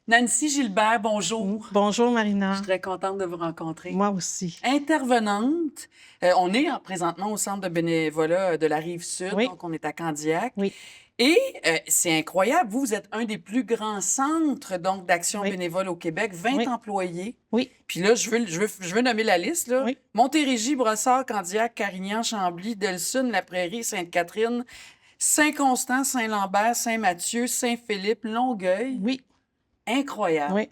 Nancy Gilbert, bonjour. Bonjour, Je Marina. suis très contente de vous rencontrer. Moi aussi. Intervenante, on est présentement au centre de bénévolat de la Rive-Sud, Oui, donc on est à Candiac. oui, Et c'est incroyable, vous êtes un des plus grands centres donc d'action oui, bénévole au Québec, 20 oui, employés. oui, Puis là, je veux nommer la liste, là. oui, Montérégie, Brossard, Candiac, Carignan, Chambly, Delsun, La Prairie, Sainte-Catherine, Saint-Constant, Saint-Lambert, Saint-Mathieu, Saint-Philippe, Longueuil. oui, Incroyable. oui.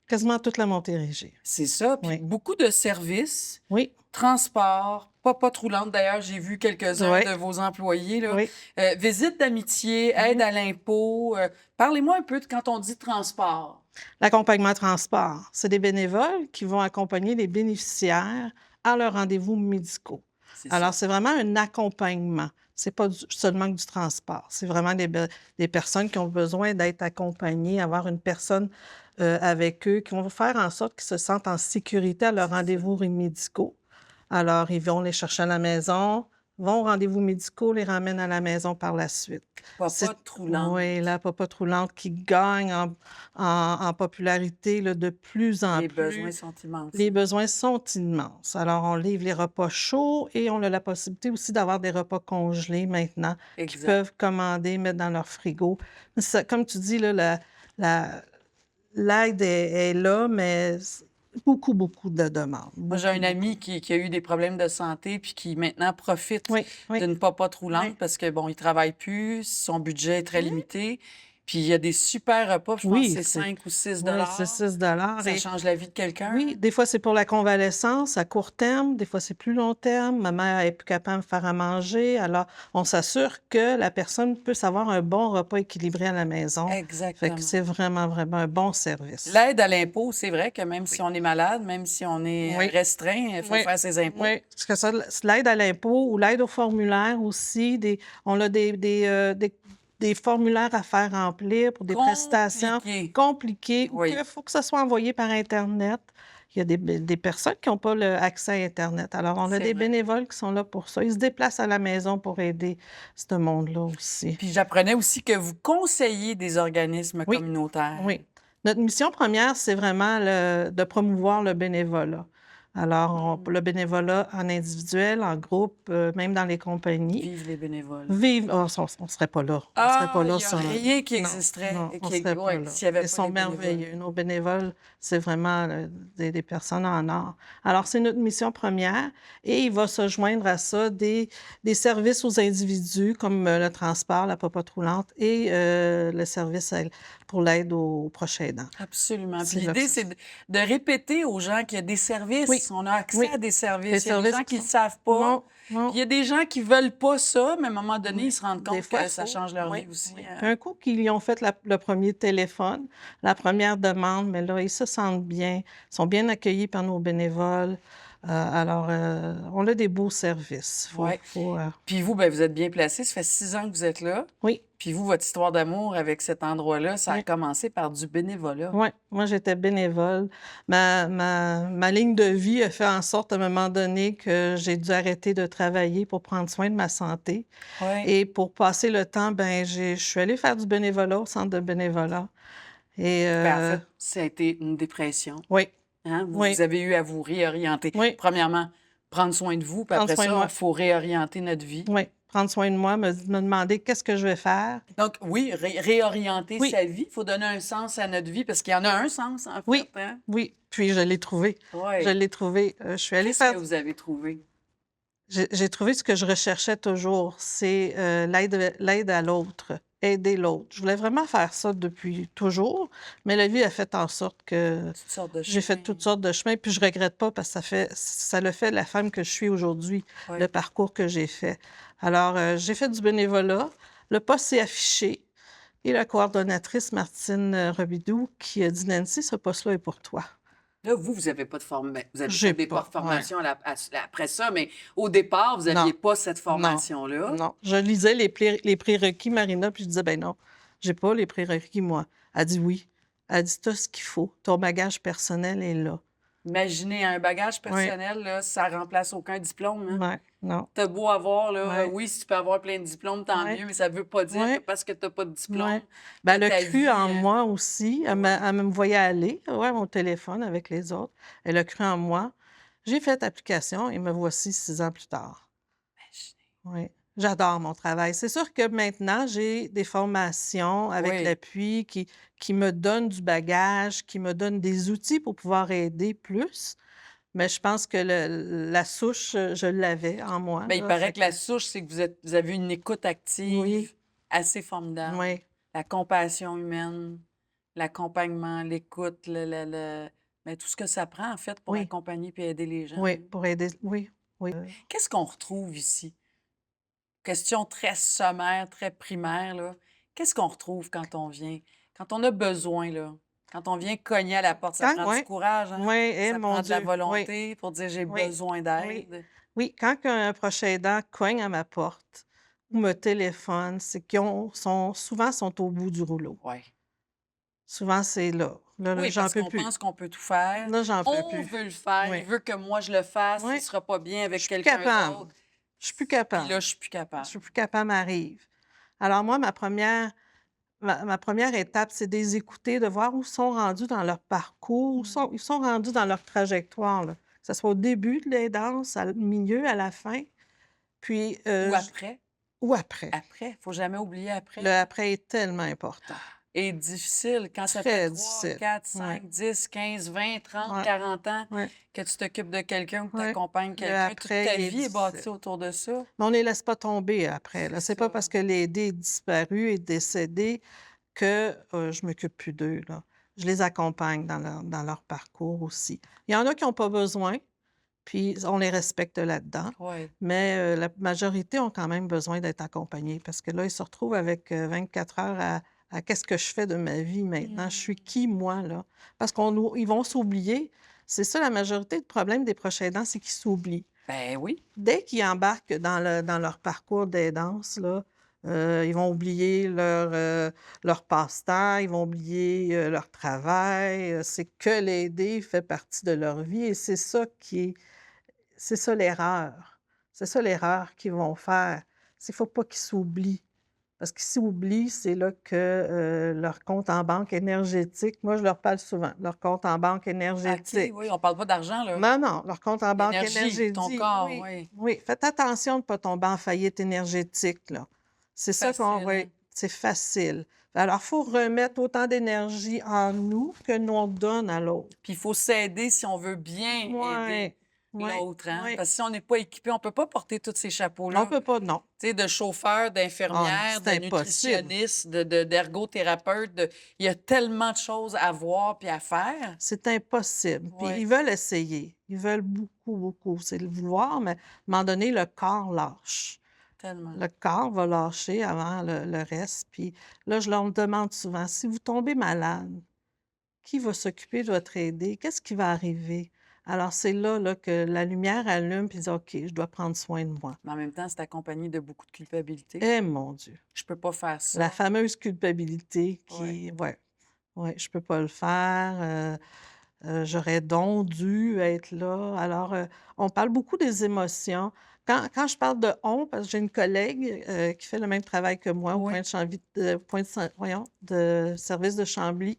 Quasiment toute la Montérégie. C'est ça. Puis Oui, beaucoup de services, oui, transport, pas roulante. D'ailleurs, j'ai vu quelques-uns oui, de vos employés, là. oui. Visite d'amitié, aide Mhm. à l'impôt. Parlez-moi un peu de quand on dit transport. L'accompagnement transport, c'est des bénévoles qui vont accompagner les bénéficiaires à leurs rendez-vous médicaux. C'est Alors, ça. c'est vraiment un accompagnement. C'est pas seulement du transport. C'est vraiment des personnes qui ont besoin d'être accompagnées, avoir une personne avec eux, qui vont faire en sorte qu'ils se sentent en sécurité à leurs C'est ça. rendez-vous médicaux. Alors, ils vont les chercher à la maison, vont aux rendez-vous médicaux, les ramènent à la maison par la suite. Pas roulante. Oui, la popote roulante qui gagne en popularité là, de plus en Les plus. besoins sont immenses. Les besoins sont immenses. Alors, on livre les repas chauds et on a la possibilité aussi d'avoir des repas congelés maintenant qu'ils Exact. peuvent commander, mettre dans leur frigo. Comme tu dis, là, l'aide est là, mais beaucoup, beaucoup de demandes. Moi, j'ai un ami qui a eu des problèmes de santé puis qui maintenant profite Oui, oui. d'une popote roulante Oui. parce que, bon, il travaille plus, son budget est très limité. Puis il y a des super repas, je pense Oui, que c'est 5 ou 6 oui, c'est 6 Ça change la vie de quelqu'un. Oui, des fois, c'est pour la convalescence à court terme, des fois, c'est plus long terme. Ma mère est plus capable de me faire à manger. Alors, on s'assure que la personne puisse avoir un bon repas équilibré à la maison. Fait Exactement. que c'est vraiment, vraiment un bon service. L'aide à l'impôt, c'est vrai que même si on est malade, même si on est Oui. restreint, il faut Oui. faire ses impôts. Oui, parce que ça, l'aide à l'impôt ou l'aide au formulaire aussi, on a des formulaires à faire remplir pour des prestations compliquées ou Oui. qu'il faut que ça soit envoyé par Internet. Il y a des personnes qui n'ont pas accès à Internet. Alors, on a C'est des vrai. bénévoles qui sont là pour ça. Ils se déplacent à la maison pour aider ce monde-là aussi. Puis j'apprenais aussi que vous conseillez des organismes Oui. communautaires. Oui. Notre mission première, c'est vraiment de promouvoir le bénévolat. Alors, le bénévolat en individuel, en groupe, même dans les compagnies. Vive les bénévoles. Vive. Oh, on ne serait pas là. On serait pas Il là n'y a sans. rien qui Non, existerait. non, on qui- serait pas ouais, là. s'il y avait Ils pas sont les bénévoles. merveilleux. Nos bénévoles, c'est vraiment des personnes en or. Alors, c'est notre mission première et il va se joindre à ça des services aux individus comme le transport, la popote roulante et le service pour l'aide aux proches aidants. Absolument. Puis C'est l'idée, là. c'est de répéter aux gens qu'il y a des services. Oui. On a accès Oui. à des services. Des Il y a des services gens qui qui ne sont- savent pas. Non, non. Puis il y a des gens qui veulent pas ça, mais à un moment donné, Oui. ils se rendent Des compte fois, que ça change leur vie aussi. oui. Puis un coup qu'ils ont fait le premier téléphone, la première demande, mais là, ils se sentent bien, ils sont bien accueillis par nos bénévoles. Alors, on a des beaux services. Ouais. Faut, Puis vous, ben, vous êtes bien placé. Ça fait 6 ans que vous êtes là. oui, Puis vous, votre histoire d'amour avec cet endroit-là, ça a Oui. commencé par du bénévolat. oui. Moi, j'étais bénévole. Ma ligne de vie a fait en sorte, à un moment donné, que j'ai dû arrêter de travailler pour prendre soin de ma santé. Ouais. Et pour passer le temps, ben, je suis allée faire du bénévolat au centre de bénévolat. Et, Ben, en fait, ça a été une dépression. oui, Hein? oui. Vous avez eu à vous réorienter. Oui. Premièrement, prendre soin de vous, puis Prendre après soin de ça, moi. il faut réorienter notre vie. Oui, prendre soin de moi, me demander qu'est-ce que je vais faire. Donc, oui, réorienter Oui. sa vie. Il faut donner un sens à notre vie parce qu'il y en a un sens, en fait. Oui. Hein? Oui, puis je l'ai trouvé. Ouais. Je l'ai trouvé. Je suis allée Qu'est-ce faire. que vous avez trouvé? J'ai trouvé ce que je recherchais toujours, c'est l'aide à l'autre, aider l'autre. Je voulais vraiment faire ça depuis toujours, mais la vie a fait en sorte que Toutes sortes de j'ai fait chemins. toutes sortes de chemins, puis je regrette pas parce que ça le fait la femme que je suis aujourd'hui, Ouais. le parcours que j'ai fait. Alors, j'ai fait du bénévolat. Le poste s'est affiché et la coordonnatrice Martine Robidoux qui a dit: «Nancy, ce poste-là est pour toi». Là, vous n'avez pas de formation. Vous avez J'ai fait des pas, formations après ça, mais au départ, vous n'aviez pas cette formation-là. Non. Je lisais les prérequis, Marina, puis je disais: «Ben non, j'ai pas les prérequis, moi». Elle dit: «Oui». Elle dit: «Tu as ce qu'il faut. Ton bagage personnel est là». Imaginez, un bagage Oui, personnel, là, ça remplace aucun diplôme, hein. ouais, non. T'as beau avoir, là, Ouais, oui, si tu peux avoir plein de diplômes, tant ouais, mieux, mais ça veut pas dire que ouais, parce que t'as pas de ouais. diplôme, Ben, que elle a ta cru vie, en moi aussi. ouais, Elle me voyait aller, ouais, mon téléphone avec les autres. Elle a cru en moi. J'ai fait application et me voici 6 ans plus tard. imaginez. Oui, j'adore mon travail. C'est sûr que maintenant, j'ai des formations avec Oui, l'appui qui me donnent du bagage, qui me donnent des outils pour pouvoir aider plus. Mais je pense que la souche, je l'avais en moi, ben, il là, paraît fait que que la souche, c'est que vous avez une écoute oui, active assez formidable. oui, La compassion humaine, l'accompagnement, l'écoute, mais tout ce que ça prend, en fait, pour oui, accompagner puis aider les gens, oui, hein. pour aider oui, oui. Qu'est-ce qu'on retrouve ici? Question très sommaire, très primaire, là. Qu'est-ce qu'on retrouve quand on vient? Quand on a besoin, là? Quand on vient cogner à la porte, ça Quand prend du oui, courage, hein? oui, eh Ça mon prend de la Dieu, oui, volonté pour dire: «J'ai oui, besoin oui, d'aide». oui, quand un proche aidant cogne à ma porte ou me téléphone, c'est qu'ils sont au bout du rouleau. Ouais. Souvent, c'est là. Là, Oui, j'en parce peux qu'on plus. pense qu'on peut tout faire. Là, j'en peux On plus. veut le faire. Oui, Il veut que moi je le fasse. Il oui, sera pas bien je avec suis plus quelqu'un capable. d'autre. Je suis plus Puis là, capable. je suis plus Je capable. suis plus capable m'arrive. Alors moi, ma première étape, c'est de les écouter, de voir où ils sont rendus dans leur parcours, ils sont rendus dans leur trajectoire, là. Que ça soit au début de l'aidance, au milieu, à la fin, puis, Ou j après. ou après. Après. Faut jamais oublier après. Le après est tellement important. Et difficile quand ça fait Très 3, difficile. 4, Ouais, 5, 10, 15, 20, 30, ouais, 40 ans ouais, que tu t'occupes de quelqu'un ou que tu ouais. accompagnes Le quelqu'un. Toute après, ta il est vie est difficile. bâtie autour de ça. Mais on ne les laisse pas tomber après, C'est là. C'est pas ça. parce que l'aidé est disparu, est décédé que, je m'occupe plus d'eux, là. Je les accompagne dans leur parcours aussi. Il y en a qui ont pas besoin, puis on les respecte là-dedans, Oui. mais la majorité ont quand même besoin d'être accompagnés parce que là, ils se retrouvent avec, 24 heures à «Qu'est-ce que je fais de ma vie maintenant? Je suis Mmh. qui moi, là?» Parce ils vont s'oublier. C'est ça la majorité du problème des proches aidants, c'est qu'ils s'oublient. Ben oui. Dès qu'ils embarquent dans leur parcours d'aidance, là, ils vont oublier leur passe-temps, ils vont oublier, leur travail, c'est que l'aider fait partie de leur vie et c'est ça l'erreur. C'est ça l'erreur qu'ils vont faire. C'est faut pas qu'ils s'oublient. Parce qu'ils s'oublient, c'est là que, leur compte en banque énergétique moi je leur parle souvent, leur compte en banque OK, oui, énergétique. on parle pas d'argent, là. Non, non, leur compte en banque L'énergie, ton énergétique corps, oui, oui. oui, faites attention de ne pas tomber en faillite énergétique, là. C'est ça qu'on Facile, oui, hein. c'est facile. Alors, il faut remettre autant d'énergie en nous que nous on donne à l'autre. Puis il faut s'aider si on veut bien aider Ouais, ouais, l'autre, hein. ouais. Parce que si on n'est pas équipé, on peut pas porter tous ces On chapeaux-là. peut pas non. Tu sais, de chauffeur, Ah non, d'infirmière, c'est de impossible. nutritionniste, d'ergothérapeute, il y a tellement de choses à voir puis à faire. C'est impossible. Puis Oui, ils veulent essayer. Ils veulent beaucoup, beaucoup. C'est le vouloir, mais à un moment donné, le corps lâche. tellement. Le corps va lâcher avant le reste. Puis là, je leur demande souvent, si vous tombez malade, qui va s'occuper de votre aidé? Qu'est-ce qui va arriver? Alors, c'est là, là, que la lumière allume, puis ils disent, OK, je dois prendre soin de moi. Mais en même temps, c'est accompagné de beaucoup de culpabilité. Eh mon Dieu! Je peux pas faire La ça. fameuse culpabilité Ouais. qui, ouais, ouais, je peux pas le faire. J'aurais donc dû être là. Alors, on parle beaucoup des émotions. Quand je parle de «on», parce que j'ai une collègue, qui fait le même travail que moi au Oui. point de Saint voyons, de service de Chambly.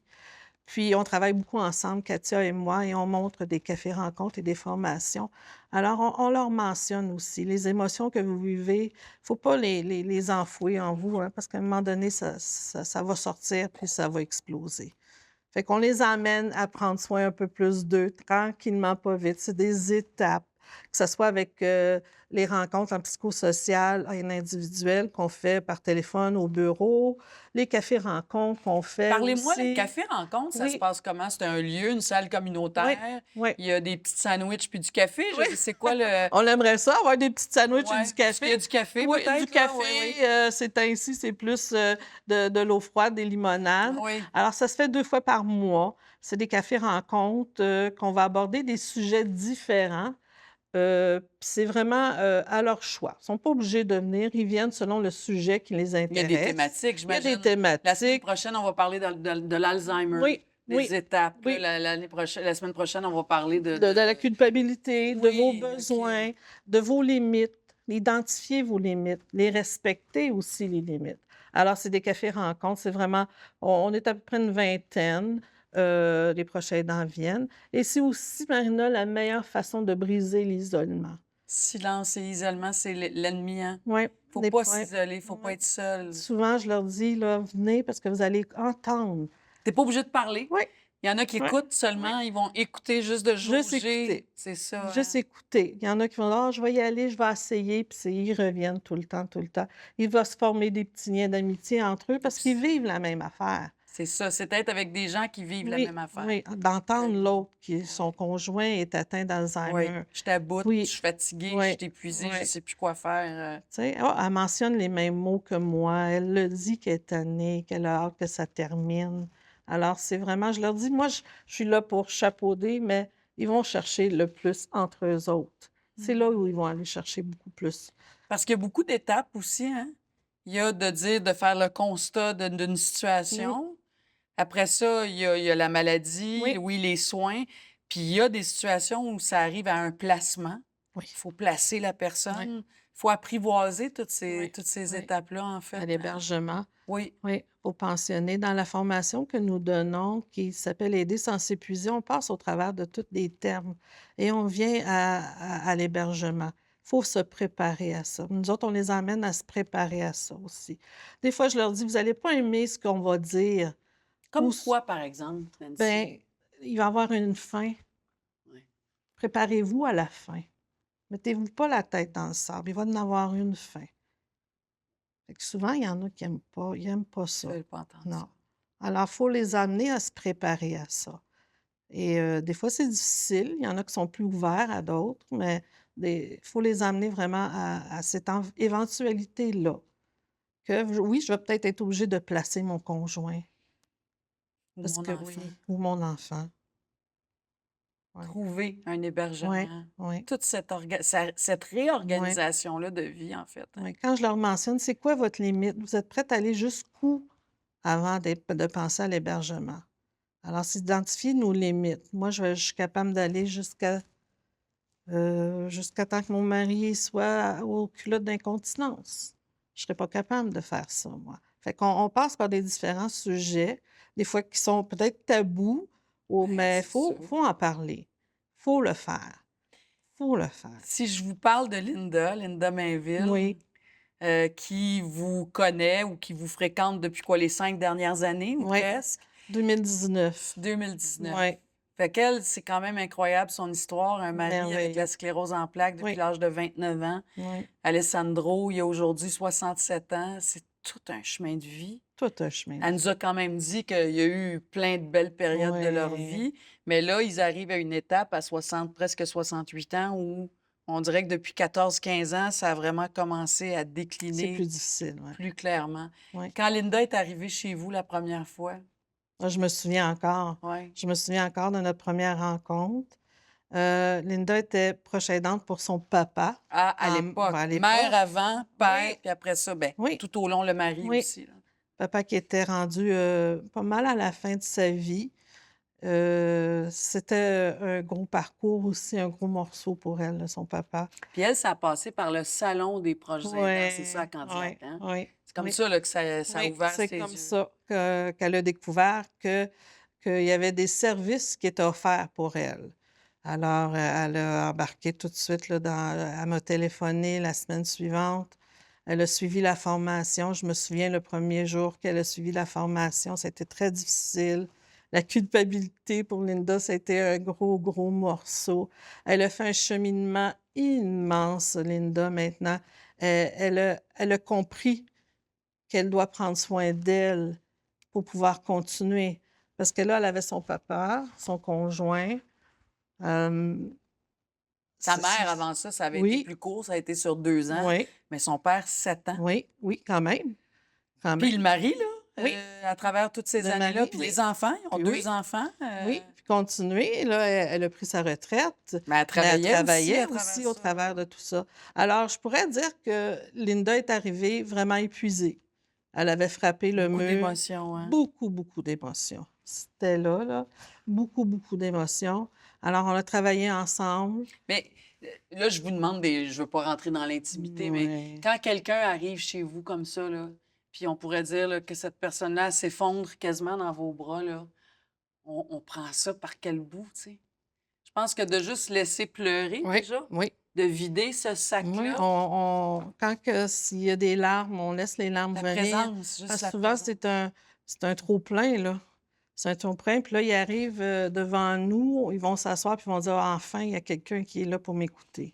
Puis on travaille beaucoup ensemble, Katia et moi, et on montre des cafés-rencontres et des formations. Alors on leur mentionne aussi les émotions que vous vivez, faut pas les enfouir en vous, hein, parce qu'à un moment donné, ça va sortir puis ça va exploser. Fait qu'on les emmène à prendre soin un peu plus d'eux, tranquillement, pas vite. C'est des étapes, que ce soit avec, les rencontres en psychosocial et en individuel qu'on fait par téléphone au bureau, les cafés-rencontres qu'on fait Parlez-moi, le aussi. café rencontre, ça se Oui, passe comment? C'est un lieu, une salle oui, communautaire? oui, Il y a des petits sandwichs puis du café? oui. C'est quoi le... On aimerait ça, avoir des petites sandwichs et Ouais. du Est-ce qu'il y a café. du café Oui, du peut-être, là? café, Oui, oui. ces temps-ci, c'est plus, de l'eau froide, des limonades. Oui. Alors ça se fait 2 fois par mois. C'est des cafés-rencontres, qu'on va aborder des sujets différents, puis c'est vraiment, à leur choix. Ils sont pas obligés de venir, ils viennent selon le sujet qui les Il y a des intéresse. thématiques, Il y a des j'imagine. La semaine thématiques. prochaine, on va parler de l'Alzheimer. Oui, les Oui, étapes. Là, oui. la semaine prochaine, on va parler De la culpabilité, de vos Oui, OK. besoins, de vos limites. Identifier vos limites, les respecter aussi, les limites. Alors, c'est des cafés-rencontres, c'est vraiment, on est à peu près une vingtaine, les prochains aidants viennent. Et c'est aussi, Marina, la meilleure façon de briser l'isolement. Silence et isolement, c'est l'ennemi, hein? Oui, Faut des pas points. s'isoler, faut pas Ouais. être seul. Souvent, je leur dis, là, venez parce que vous allez entendre. T'es pas obligé de parler. Oui, Il y en a qui oui, écoutent oui. seulement, ils vont écouter juste de Juste jauger. écouter. C'est ça, Juste hein? écouter. Il y en a qui vont dire: «Ah, je vais y aller, je vais essayer», puis ils reviennent tout le temps, tout le temps. Il va se former des petits liens d'amitié entre eux parce qu'ils vivent la même affaire. C'est ça, c'est être avec des gens qui vivent la Oui, même affaire. oui, d'entendre l'autre son Oui. conjoint est atteint Oui. d'Alzheimer. Je suis à bout, je Oui, suis fatiguée, je oui, suis épuisée, je oui. sais plus quoi faire. Tu sais: «Ah, elle mentionne les mêmes mots que moi, elle le dit qu'elle est tannée, qu'elle a hâte que ça termine». Alors c'est vraiment, je leur dis: «Moi, je suis là pour chapeauder», mais ils vont chercher le plus entre eux autres. C'est là où ils vont aller chercher beaucoup plus. Parce qu'il y a beaucoup d'étapes aussi, hein? Il y a de dire, de faire le constat d'une Mmh, situation. Après ça, il y a la maladie, oui, oui, les soins. Puis il y a des situations où ça arrive à un placement. oui, Il faut placer la oui, personne. Il faut apprivoiser oui, toutes ces oui. étapes-là, en À fait, hein? l'hébergement, Oui. oui, aux pensionnés. Dans la formation que nous donnons, qui s'appelle «Aider sans s'épuiser», on passe au travers de tous les termes et on vient à l'hébergement. Il faut se préparer à ça. Nous autres, on les emmène à se préparer à ça aussi. Des fois, je leur dis: «Vous allez pas aimer ce qu'on va dire ou Comme s quoi, par exemple, Nancy? ben, il va y avoir une fin. Oui. Préparez-vous à la fin. Mettez-vous pas la tête dans le sable, il va y en avoir une fin». Fait que souvent, il y en a qui aiment pas Ils ça. veulent pas entendre ça. Non. Alors, il faut les amener à se préparer à ça et des fois, c'est difficile. Il y en a qui sont plus ouverts à d'autres, mais il faut les amener vraiment à cette éventualité-là, que oui, je vais peut-être être obligée de placer mon conjoint Ou parce mon que enfant. oui, ou mon enfant. Oui, Trouver un oui, hébergement. oui, Toute cette oui, réorganisation-là de vie, en fait, hein? oui. Quand je leur mentionne: «C'est quoi votre limite? Vous êtes prête à aller jusqu'où avant de penser à l'hébergement?» Alors, c'est d'identifier nos limites. Moi, je suis capable d'aller jusqu'à temps que mon mari soit aux culottes d'incontinence. Je serais pas capable de faire ça, moi. Fait qu'on passe par des différents sujets, des fois qui sont peut-être tabous, Ben, mais c'est ça. faut en parler. Faut le faire. Faut le faire. Si je vous parle de Linda Mainville, Oui, qui vous connaît ou qui vous fréquente depuis quoi, les 5 dernières années ou oui, presque? 2019. 2019. Oui, Fait qu'elle, c'est quand même incroyable son histoire. Un mari avec la merveilleux. sclérose en plaques depuis Oui, l'âge de 29 ans. oui. Alessandro, il a aujourd'hui 67 ans. C'est tout un chemin de vie. Tout un chemin de Elle vie. nous a quand même dit qu'il y a eu plein de belles périodes de leur Oui, vie, mais là, ils arrivent à une étape à 60, presque 68 ans où on dirait que depuis 14, 15 ans, ça a vraiment commencé à c'est décliner plus difficile, oui. plus clairement. Oui. Quand Linda est arrivée chez vous la première fois, Moi, je me souviens encore. ouais. Je me souviens encore de notre première rencontre. Linda était proche aidante pour son papa, À l'époque, à mère l'époque. avant, père, Oui, puis après ça, ben, oui, tout au long, le mari oui. aussi, là. Papa qui était rendu, pas mal à la fin de sa vie. C'était, un gros parcours aussi, un gros morceau pour elle, là, son papa. Puis elle, ça a passé par le salon des proches aidants, c'est ça, à Ouais, Candiac, ouais, hein? ouais, C'est comme oui, ça, là, que ça a oui, ouvert c'est ses comme yeux. ça qu'elle a découvert qu'il y avait des services qui étaient offerts pour elle. Alors, elle a embarqué tout de suite là, elle m'a téléphoné la semaine suivante. Elle a suivi la formation. Je me souviens le premier jour qu'elle a suivi la formation, c'était très difficile. La culpabilité pour Linda, c'était un gros, gros morceau. Elle a fait un cheminement immense, Linda, maintenant. Elle a compris qu'elle doit prendre soin d'elle pour pouvoir continuer. Parce que là, elle avait son papa, son conjoint. Hem, Sa c'est mère, avant ça, ça avait été oui, plus court, ça a été sur 2 ans, oui, mais son père, 7 ans. oui, oui, quand même, quand Puis même. le mari, là, Oui, à travers toutes ces le années-là, mari, puis oui. les enfants, ils ont Puis 2 oui, enfants, oui, puis continuer. Là, elle a pris sa retraite, mais elle mais elle travaillait aussi travaillait à travers aussi au ça, travers là. de tout ça. Alors, je pourrais dire que Linda est arrivée vraiment épuisée. Elle avait frappé le Beaucoup mur, d'émotions, hein? beaucoup, beaucoup d'émotions. c'était là, beaucoup, beaucoup d'émotions. Alors on a travaillé ensemble. Mais là, je vous demande je veux pas rentrer dans l'intimité, mais Ouais. quand quelqu'un arrive chez vous comme ça, là, puis on pourrait dire là, que cette personne-là elle s'effondre quasiment dans vos bras, là, on prend ça par quel bout, tu sais? Je pense que de juste laisser pleurer Oui, déjà, oui, de vider ce oui, sac-là, quand que s'il y a des larmes, on laisse les larmes la venir, présence, juste parce que la souvent présence. c'est un trop-plein, là. C'est un trop-plein, puis là, ils arrivent, devant nous, ils vont s'asseoir, puis ils vont dire: «Ah, enfin, il y a quelqu'un qui est là pour m'écouter».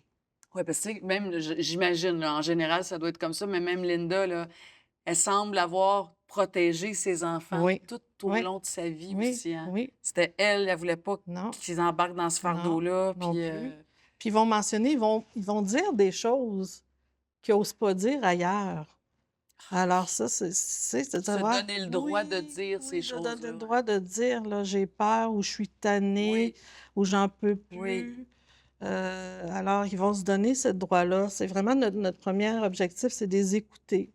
Oui, parce que tu sais, même, j'imagine, là, en général, ça doit être comme ça, mais même Linda, là, elle semble avoir protégé ses enfants Oui, tout au oui, long de sa vie oui, aussi, hein. oui. C'était elle, elle voulait pas Non, qu'ils embarquent dans ce non, fardeau-là, non puis, plus. Puis ils vont mentionner, ils vont dire des choses qu'ils osent pas dire ailleurs. Alors ça, c'est de se savoir donner le droit de oui, dire ces oui, de donner choses-là, le hein. droit de dire, là: «J'ai peur» ou «Je suis tannée» Oui, ou «J'en peux oui. plus». Alors ils vont se donner ce droit-là. C'est vraiment notre 1er objectif, c'est de les écouter.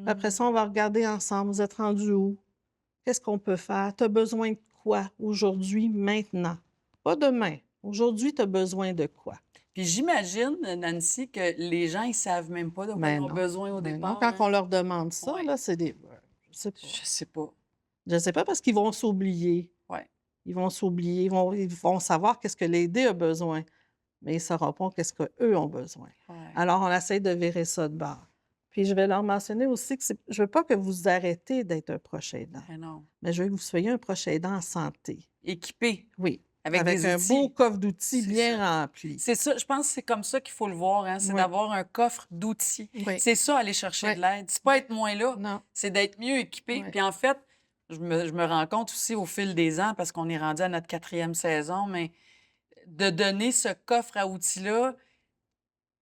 Après Mmh. ça, on va regarder ensemble: «Vous êtes rendus où? Qu'est-ce qu'on peut faire? Tu as besoin de quoi aujourd'hui, maintenant? Pas demain. Aujourd'hui, tu as besoin de quoi?» Puis j'imagine, Nancy, que les gens, ils savent même pas de quoi ils Mais ont non, besoin au mais non, départ, quand hein. on leur demande ça, Ouais, là, c'est des je sais pas. je sais pas. Je sais pas parce qu'ils vont s'oublier. Ouais, Ils vont s'oublier, ils vont savoir qu'est-ce que l'aider a besoin, mais ils ne sauront pas qu'est-ce qu'eux ont besoin. ouais. Alors, on essaie de virer ça de bord. Puis je vais leur mentionner aussi que je veux pas que vous arrêtez d'être un proche aidant, Mais non. mais je veux que vous soyez un proche aidant en santé. Équipés, Oui, avec avec des un beau outils. coffre d'outils C'est ça. bien rempli. C'est ça, je pense que c'est comme ça qu'il faut le voir, hein, c'est Oui, d'avoir un coffre d'outils. oui, C'est ça, aller chercher oui, de l'aide. C'est pas oui. être moins là, Non, c'est d'être mieux équipé. oui, Puis en fait, je me rends compte aussi au fil des ans, parce qu'on est rendu à notre 4e saison, mais de donner ce coffre à outils-là,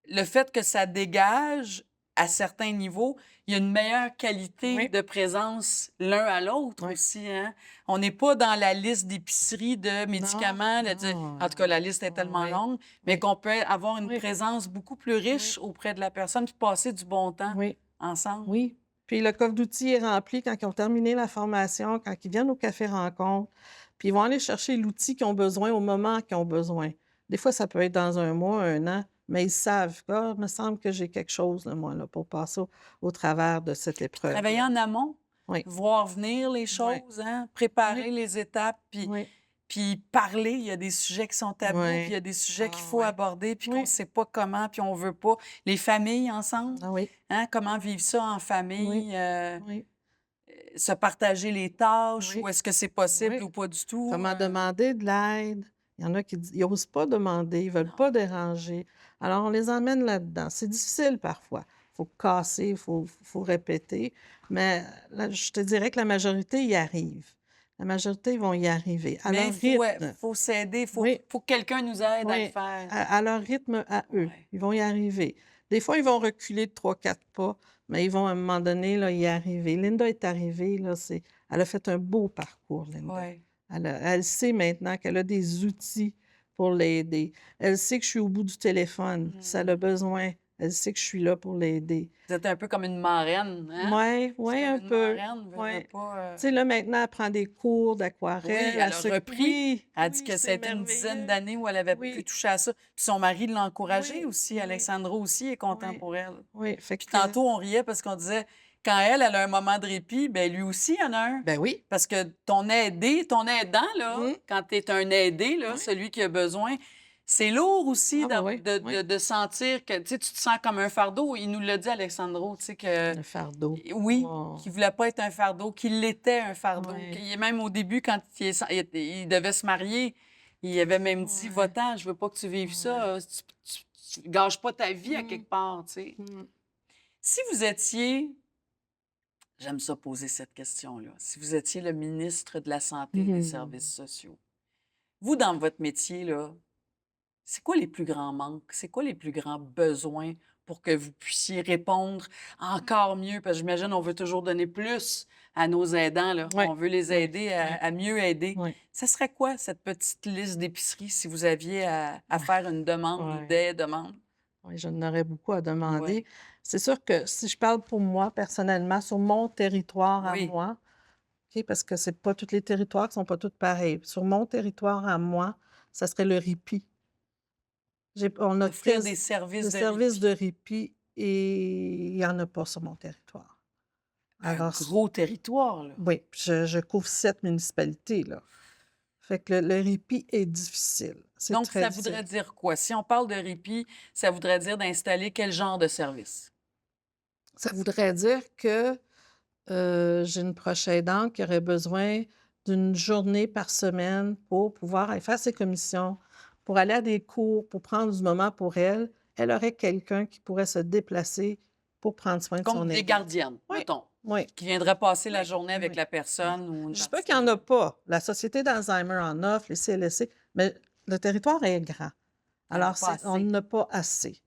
le fait que ça dégage à certains niveaux, il y a une meilleure qualité oui, de présence l'un à l'autre oui. aussi, hein. On n'est pas dans la liste d'épicerie de Non, médicaments, non, en tout cas, la liste est tellement oui, longue, mais oui, qu'on peut avoir une oui, présence beaucoup plus riche oui, auprès de la personne, puis passer du bon temps oui. ensemble. Oui, puis le coffre d'outils est rempli quand ils ont terminé la formation, quand ils viennent au café rencontre, puis ils vont aller chercher l'outil qu'ils ont besoin au moment qu'ils ont besoin. Des fois, ça peut être dans 1 mois, 1 an, mais ils savent: «Ah, il me semble que j'ai quelque chose là, moi, là, pour passer au travers de cette Puis travailler épreuve-là». en amont, Oui, voir venir les oui, choses, hein, oui, préparer les étapes, puis oui, Puis parler, il y a des sujets qui sont tabous, puis il oui. y a des sujets qu'il Ah faut ouais. aborder, puis qu'on ne Oui, sait pas comment, puis on veut pas. Les familles ensemble, ah oui, hein, comment vivre ça en oui, famille, oui, se partager les tâches, ou oui, est-ce que c'est possible oui. ou pas du tout? Comment demander de l'aide? Il y en a qui osent pas demander, ils veulent Non. pas déranger. Alors on les emmène là-dedans. C'est difficile parfois. Il faut casser, il faut répéter, mais là, je te dirais que la majorité y arrive. La majorité, ils vont y arriver à Mais leur il faut, ouais, rythme. faut s'aider, Oui, faut que quelqu'un nous aide à le oui, faire. à leur rythme à eux. Ouais, Ils vont y arriver. Des fois, ils vont reculer de 3, 4 pas, mais ils vont à un moment donné, là, y arriver. Linda est arrivée, là, elle a fait un beau parcours, Linda. ouais. Elle sait maintenant qu'elle a des outils pour l'aider. Elle sait que je suis au bout du téléphone, si elle a Mmh. besoin. Elle sait que je suis là pour l'aider. Vous êtes un peu comme une marraine, hein? Ouais, C'est ouais, comme un une peu. marraine, veux Ouais. pas, Tu sais, là, maintenant, elle prend des cours Oui, d'aquarelle. elle a repris. Oui, Elle a dit oui, que ça a c'est été une dizaine merveilleux. d'années où elle avait pu Oui, toucher à ça. Puis son mari l'a encouragée oui, aussi. oui, Alexandra aussi est content oui, pour elle. oui. Fait Puis que tantôt, on riait parce qu'on disait, quand elle a un moment de répit, ben lui aussi, il y en a un. ben oui. Parce que ton aidé, ton aidant, là, Mmh. quand tu es un aidé, là, Oui. celui qui a besoin, c'est lourd aussi Ah bah, oui, oui. de sentir que tu te sens comme un fardeau. Il nous l'a dit, Alexandro, tu sais, que Le fardeau. oui, Oh, qu'il voulait pas être un fardeau, qu'il l'était un fardeau. ouais, Qu'il même au début, quand il devait se marier, il avait même dit: ouais, «Va-t'en, je veux pas que tu vives ouais. ça, tu gâches pas ta vie à Mmh, quelque part», tu sais. mmh. Si vous étiez j'aime ça poser cette question-là, si vous étiez le ministre de la Santé et des Mmh. Services sociaux, vous, dans votre métier, là, c'est quoi les plus grands manques? C'est quoi les plus grands besoins pour que vous puissiez répondre encore mieux? Parce que j'imagine on veut toujours donner plus à nos aidants, là. Ouais, On veut les ouais, aider ouais, à mieux aider. ouais, Ça serait quoi cette petite liste d'épicerie si vous aviez à faire une demande ou ouais, des demandes? ouais, j'en aurais beaucoup à demander. Ouais. C'est sûr que si je parle pour moi, personnellement, sur mon territoire à Oui. moi, OK? Parce que c'est pas tous les territoires qui sont pas tous pareils. Sur mon territoire à moi, ça serait le répit. On a Offrir des services de de services de répit. répit et il y en a pas sur mon territoire. Un Alors gros territoire, là. oui, je couvre 7 municipalités, là. Fait que le répit est difficile. C'est Donc, très ça difficile. voudrait dire quoi? Si on parle de répit, ça voudrait dire d'installer quel genre de service? Ça voudrait dire que, j'ai une proche aidante qui aurait besoin d'une journée par semaine pour pouvoir aller faire ses commissions, pour aller à des cours, pour prendre du moment pour elle. Elle aurait quelqu'un qui pourrait se déplacer pour prendre soin de Comme son des aidante. gardiennes, Oui, mettons, oui, qui viendraient passer la oui, journée avec oui, la oui. personne ou une Je dis pas partie qu'il de y la en a journée. pas. La Société d'Alzheimer en offre, les CLSC, mais le territoire est grand. Il n'y en a Alors, pas on assez. n'a pas assez.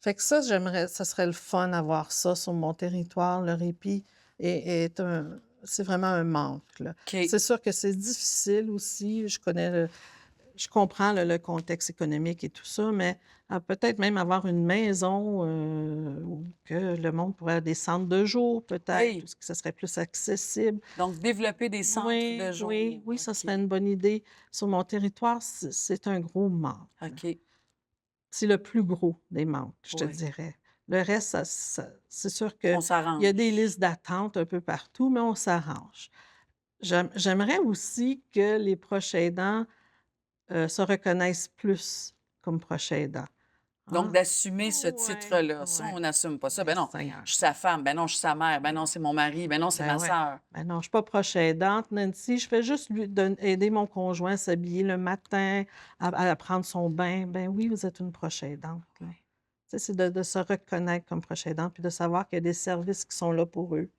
Fait que ça, ça serait le fun d'avoir ça sur mon territoire. Le répit c'est vraiment un manque, là. OK. C'est sûr que c'est difficile aussi. Je comprends le contexte économique et tout ça, mais peut-être même avoir une maison où que le monde pourrait avoir des centres de jour, peut-être, Oui. où ça serait plus accessible. Donc, développer des centres de Oui, jour. oui, oui, ça OK. serait une bonne idée. Sur mon territoire, c'est un gros manque, là. OK. C'est le plus gros des manques, je te Oui. dirais. Le reste, c'est sûr qu'il On y a des s'arrange. listes d'attente un peu partout, mais on s'arrange. J'aimerais aussi que les proches aidants, se reconnaissent plus comme proches aidants, Donc, hein? d'assumer ce Ouais, titre-là. Ça, ouais. on n'assume pas ça. Ben Ben non, Seigneur. je suis sa femme. Ben non, je suis sa mère. Ben non, c'est mon mari. Ben non, c'est Ben ma ouais. sœur. Ben non, je suis pas proche aidante, Nancy. Je fais juste aider mon conjoint à s'habiller le matin, à prendre son bain. Ben oui, vous êtes une proche aidante, là. Oui. Tu sais, c'est de se reconnaître comme proche aidante, puis de savoir qu'il y a des services qui sont là pour eux,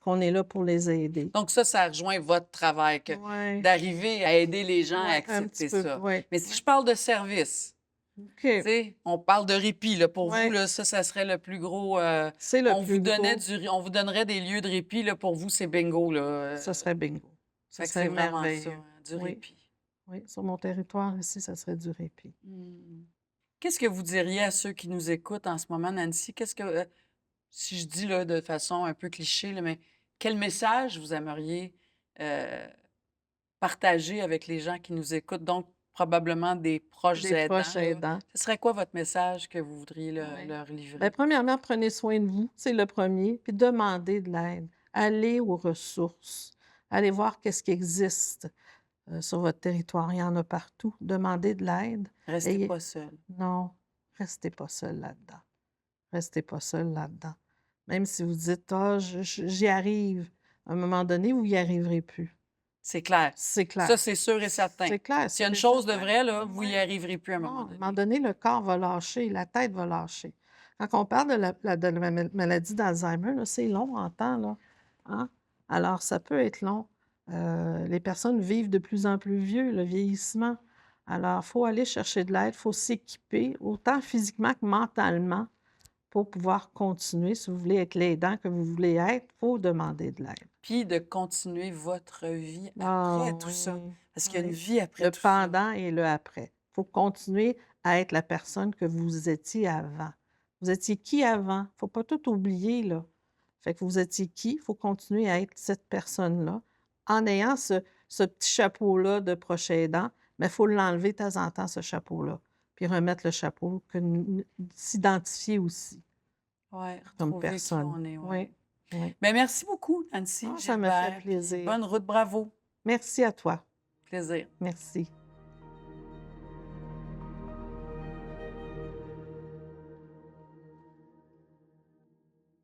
qu'on est là pour les aider. Donc, ça rejoint votre travail, Oui, d'arriver à aider les gens à ouais, un petit accepter peu, ça. oui. Mais si je parle de service, OK. tu sais, on parle de répit, là. Pour vous, Ouais, là, ça serait le plus gros. c'est le plus gros. On vous donnerait des lieux de répit, là. Pour vous, c'est bingo, là. Ça serait bingo. Ça Fait que serait c'est vraiment ça, merveilleux. hein, du Oui, répit. oui, sur mon territoire ici, ça serait du répit. Hmm. Qu'est-ce que vous diriez à ceux qui nous écoutent en ce moment, Nancy? Si je dis là, de façon un peu cliché, là, mais quel message vous aimeriez euh, partager avec les gens qui nous écoutent, donc probablement des proches Des proches aidants, là? aidants. Ce serait quoi votre message que vous voudriez Oui. leur Bien, livrer? premièrement, prenez soin de vous, c'est le premier, puis demandez de l'aide. Allez aux ressources. Allez voir qu'est-ce qui existe sur votre territoire. Il y en a partout. Demandez de l'aide. Restez Ayez... pas seul. Non, restez pas seul là-dedans. Restez pas seul là-dedans. Même si vous dites, ah, j'y arrive, à un moment donné, vous n'y arriverez plus. C'est clair. C'est clair. Ça, c'est sûr et certain. C'est clair. S'il y a une sûr et chose de certain. vrai, là, vous n'y Ouais. arriverez plus à un Non, moment à un donné. moment donné, le corps va lâcher, la tête va lâcher. Quand on parle de la maladie d'Alzheimer, là, c'est long en temps, là. Hein? Alors, ça peut être long. Les personnes vivent de plus en plus vieux, le vieillissement. Alors, il faut aller chercher de l'aide, il faut s'équiper, autant physiquement que mentalement, pour pouvoir continuer. Si vous voulez être l'aidant que vous voulez être, il faut demander de l'aide. Puis de continuer votre vie Ah après tout ça. oui, Parce qu'il y a une oui. vie après Le tout ça. pendant et le après. Il faut continuer à être la personne que vous étiez avant. Vous étiez qui avant? Il ne faut pas tout oublier, là. Fait que vous étiez qui? Il faut continuer à être cette personne-là en ayant ce petit chapeau-là de proche aidant, mais il faut l'enlever de temps en temps, ce chapeau-là, puis remettre le chapeau, s'identifier aussi Oui, comme retrouver qui personne. on est, Oui, ouais. oui. Ben, merci beaucoup, Nancy Ah, ça me fait Gilbert. Puis plaisir. bonne route, bravo. Merci à toi. Plaisir. Merci.